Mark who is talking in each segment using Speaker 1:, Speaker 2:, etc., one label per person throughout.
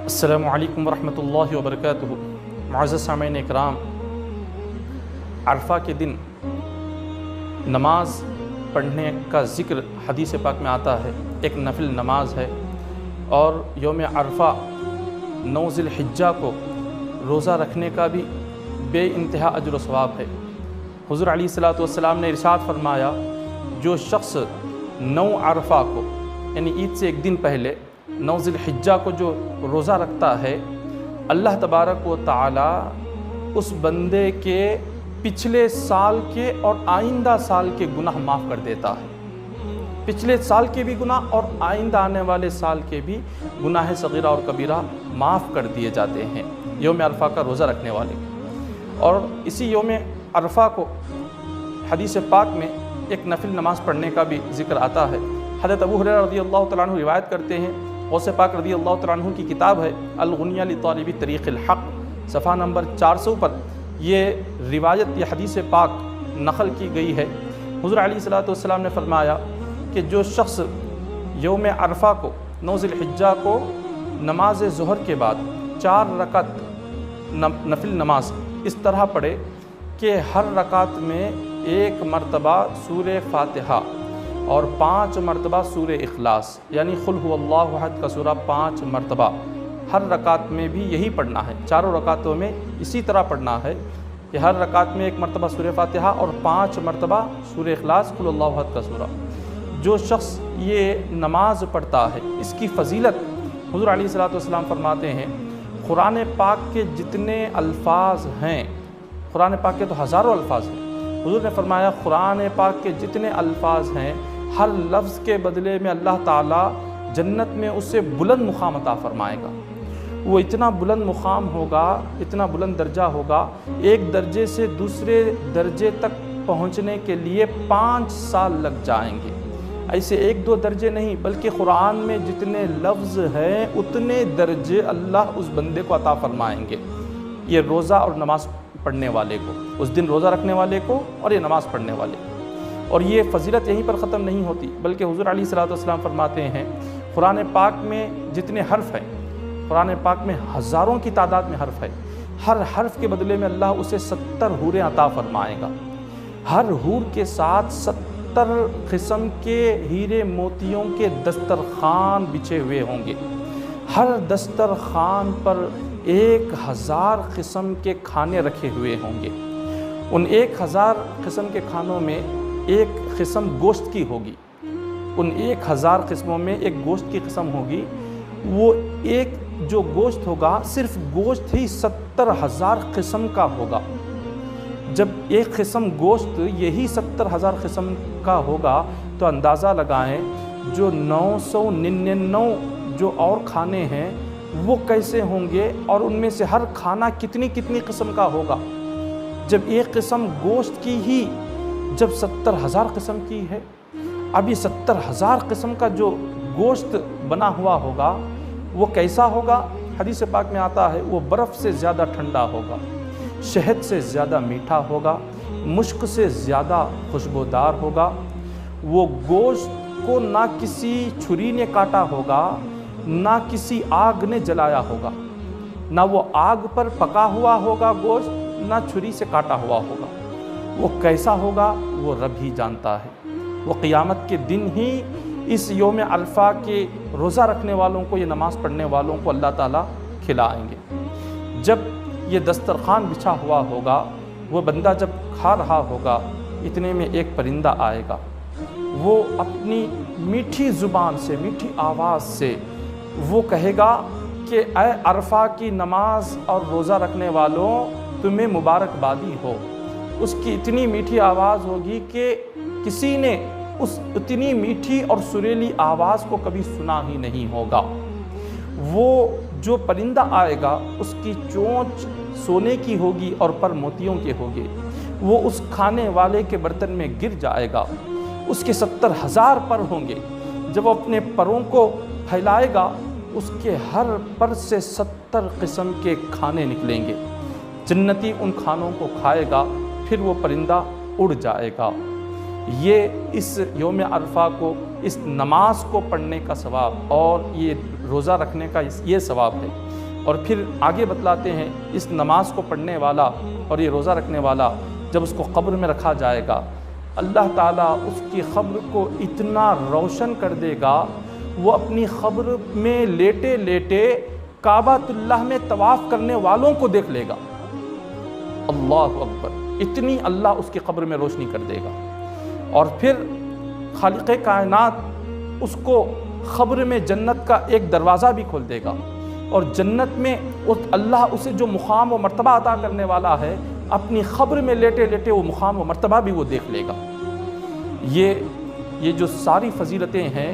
Speaker 1: السلام علیکم ورحمۃ اللہ وبرکاتہ۔ معزز سامعین اکرام، عرفہ کے دن نماز پڑھنے کا ذکر حدیث پاک میں آتا ہے، ایک نفل نماز ہے، اور یوم عرفہ 9 ذی الحجہ کو روزہ رکھنے کا بھی بے انتہا اجر و ثواب ہے۔ حضور علیہ الصلوۃ والسلام نے ارشاد فرمایا، جو شخص 9 عرفہ کو یعنی عید سے ایک دن پہلے 9 ذی الحجہ کو جو روزہ رکھتا ہے، اللہ تبارک و تعالی اس بندے کے پچھلے سال کے اور آئندہ سال کے گناہ معاف کر دیتا ہے۔ پچھلے سال کے بھی گناہ اور آئندہ آنے والے سال کے بھی گناہ صغیرہ اور کبیرہ معاف کر دیے جاتے ہیں یوم عرفہ کا روزہ رکھنے والے۔ اور اسی یوم عرفہ کو حدیث پاک میں ایک نفل نماز پڑھنے کا بھی ذکر آتا ہے۔ حضرت ابو ہریرہ رضی اللہ تعالیٰ عنہ روایت کرتے ہیں، غوث پاک رضی اللہ تعالیٰ عنہ کی کتاب ہے الغنیہ لطالب طریق الحق، صفحہ نمبر 400 پر یہ روایت، یہ حدیث پاک نقل کی گئی ہے۔ حضور علیہ الصلوۃ والسلام نے فرمایا کہ جو شخص یوم عرفہ کو 9 ذی الحجہ کو نماز ظہر کے بعد 4 رکعت نفل نماز اس طرح پڑھے کہ ہر رکعت میں 1 مرتبہ سورہ فاتحہ اور 5 مرتبہ سورہ اخلاص، یعنی قل هو اللہ احد کا سورہ 5 مرتبہ ہر رکعت میں بھی یہی پڑھنا ہے، چاروں رکعتوں میں اسی طرح پڑھنا ہے کہ ہر رکعت میں 1 مرتبہ سورہ فاتحہ اور 5 مرتبہ سورہ اخلاص، قل اللہ احد کا سورہ۔ جو شخص یہ نماز پڑھتا ہے، اس کی فضیلت حضور علیہ الصلوۃ والسلام فرماتے ہیں، قرآن پاک کے جتنے الفاظ ہیں، قرآن پاک کے تو ہزاروں الفاظ ہیں، حضور نے فرمایا قرآن پاک کے جتنے الفاظ ہیں، ہر لفظ کے بدلے میں اللہ تعالیٰ جنت میں اسے بلند مقام عطا فرمائے گا۔ وہ اتنا بلند مقام ہوگا، اتنا بلند درجہ ہوگا، ایک درجے سے دوسرے درجے تک پہنچنے کے لیے 5 سال لگ جائیں گے۔ ایسے 1-2 درجے نہیں، بلکہ قرآن میں جتنے لفظ ہیں اتنے درجے اللہ اس بندے کو عطا فرمائیں گے، یہ روزہ اور نماز پڑھنے والے کو، اس دن روزہ رکھنے والے کو اور یہ نماز پڑھنے والے کو۔ اور یہ فضیلت یہیں پر ختم نہیں ہوتی، بلکہ حضور علیہ الصلوۃ والسلام فرماتے ہیں، قرآن پاک میں جتنے حرف ہیں، قرآن پاک میں ہزاروں کی تعداد میں حرف ہے، ہر حرف کے بدلے میں اللہ اسے 70 حوریں عطا فرمائے گا۔ ہر حور کے ساتھ 70 قسم کے ہیرے موتیوں کے دسترخوان بچھے ہوئے ہوں گے۔ ہر دسترخوان پر 1000 قسم کے کھانے رکھے ہوئے ہوں گے۔ ان 1000 قسم کے کھانوں میں ایک قسم گوشت کی ہوگی، ان 1000 قسموں میں ایک گوشت کی قسم ہوگی۔ وہ ایک جو گوشت ہوگا، صرف گوشت ہی 70,000 قسم کا ہوگا۔ جب ایک قسم گوشت یہی 70,000 قسم کا ہوگا تو اندازہ لگائیں جو 999 جو اور کھانے ہیں وہ کیسے ہوں گے، اور ان میں سے ہر کھانا کتنی قسم کا ہوگا۔ جب ایک قسم گوشت کی ہی جب 70,000 قسم کی ہے، اب یہ 70,000 قسم کا جو گوشت بنا ہوا ہوگا وہ کیسا ہوگا؟ حدیث پاک میں آتا ہے، وہ برف سے زیادہ ٹھنڈا ہوگا، شہد سے زیادہ میٹھا ہوگا، مشک سے زیادہ خوشبودار ہوگا۔ وہ گوشت کو نہ کسی چھری نے کاٹا ہوگا، نہ کسی آگ نے جلایا ہوگا، نہ وہ آگ پر پکا ہوا ہوگا گوشت، نہ چھری سے کاٹا ہوا ہوگا۔ وہ کیسا ہوگا وہ رب ہی جانتا ہے۔ وہ قیامت کے دن ہی اس یوم عرفہ کے روزہ رکھنے والوں کو، یہ نماز پڑھنے والوں کو اللہ تعالیٰ کھلائیں گے۔ جب یہ دسترخوان بچھا ہوا ہوگا، وہ بندہ جب کھا رہا ہوگا، اتنے میں ایک پرندہ آئے گا، وہ اپنی میٹھی زبان سے، میٹھی آواز سے وہ کہے گا کہ اے عرفہ کی نماز اور روزہ رکھنے والوں، تمہیں مبارکبادی ہو۔ اس کی اتنی میٹھی آواز ہوگی کہ کسی نے اس اتنی میٹھی اور سریلی آواز کو کبھی سنا ہی نہیں ہوگا۔ وہ جو پرندہ آئے گا، اس کی چونچ سونے کی ہوگی اور پر موتیوں کے ہوگے۔ وہ اس کھانے والے کے برتن میں گر جائے گا، اس کے 70,000 پر ہوں گے۔ جب وہ اپنے پروں کو پھیلائے گا، اس کے ہر پر سے 70 قسم کے کھانے نکلیں گے۔ جنتی ان کھانوں کو کھائے گا، پھر وہ پرندہ اڑ جائے گا۔ یہ اس یوم عرفہ کو، اس نماز کو پڑھنے کا ثواب اور یہ روزہ رکھنے کا یہ ثواب ہے۔ اور پھر آگے بتلاتے ہیں اس نماز کو پڑھنے والا اور یہ روزہ رکھنے والا جب اس کو قبر میں رکھا جائے گا، اللہ تعالیٰ اس کی قبر کو اتنا روشن کر دے گا، وہ اپنی قبر میں لیٹے لیٹے کعبۃ اللہ میں طواف کرنے والوں کو دیکھ لے گا۔ اللہ اکبر، اتنی اللہ اس کی قبر میں روشنی کر دے گا۔ اور پھر خالق کائنات اس کو قبر میں جنت کا ایک دروازہ بھی کھول دے گا، اور جنت میں اللہ اسے جو مقام و مرتبہ عطا کرنے والا ہے، اپنی قبر میں لیٹے لیٹے وہ مقام و مرتبہ بھی وہ دیکھ لے گا۔ یہ جو ساری فضیلتیں ہیں،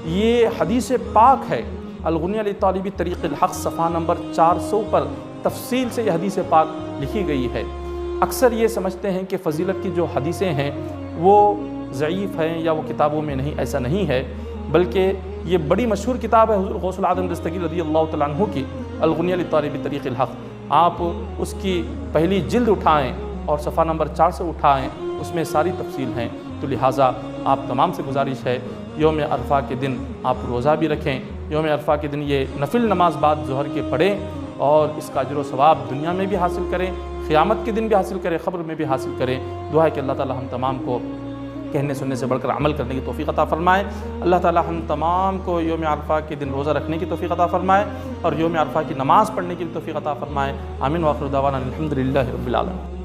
Speaker 1: یہ حدیث پاک ہے۔ الغنی لطالب طریق الحق صفحہ نمبر 400 پر تفصیل سے یہ حدیث پاک لکھی گئی ہے۔ اکثر یہ سمجھتے ہیں کہ فضیلت کی جو حدیثیں ہیں وہ ضعیف ہیں یا وہ کتابوں میں نہیں، ایسا نہیں ہے، بلکہ یہ بڑی مشہور کتاب ہے حضور غوث العظم دستگیر رضی اللہ تعالیٰ عنہ کی، الغنی لطالب طریق الحق۔ آپ اس کی پہلی جلد اٹھائیں اور صفحہ نمبر 4 سے اٹھائیں، اس میں ساری تفصیل ہیں۔ تو لہٰذا آپ تمام سے گزارش ہے، یوم عرفہ کے دن آپ روزہ بھی رکھیں، یوم عرفہ کے دن یہ نفل نماز بعد ظہر کے پڑھیں، اور اس کا اجر و ثواب دنیا میں بھی حاصل کریں، قیامت کے دن بھی حاصل کریں، قبر میں بھی حاصل کریں۔ دعا ہے کہ اللہ تعالیٰ ہم تمام کو کہنے سننے سے بڑھ کر عمل کرنے کی توفیق عطا فرمائے۔ اللہ تعالیٰ ہم تمام کو یوم عرفہ کے دن روزہ رکھنے کی توفیق عطا فرمائے اور یوم عرفہ کی نماز پڑھنے کی توفیق عطا فرمائے۔ آمین۔ وآخر دعوانا الحمدللہ رب العالمین۔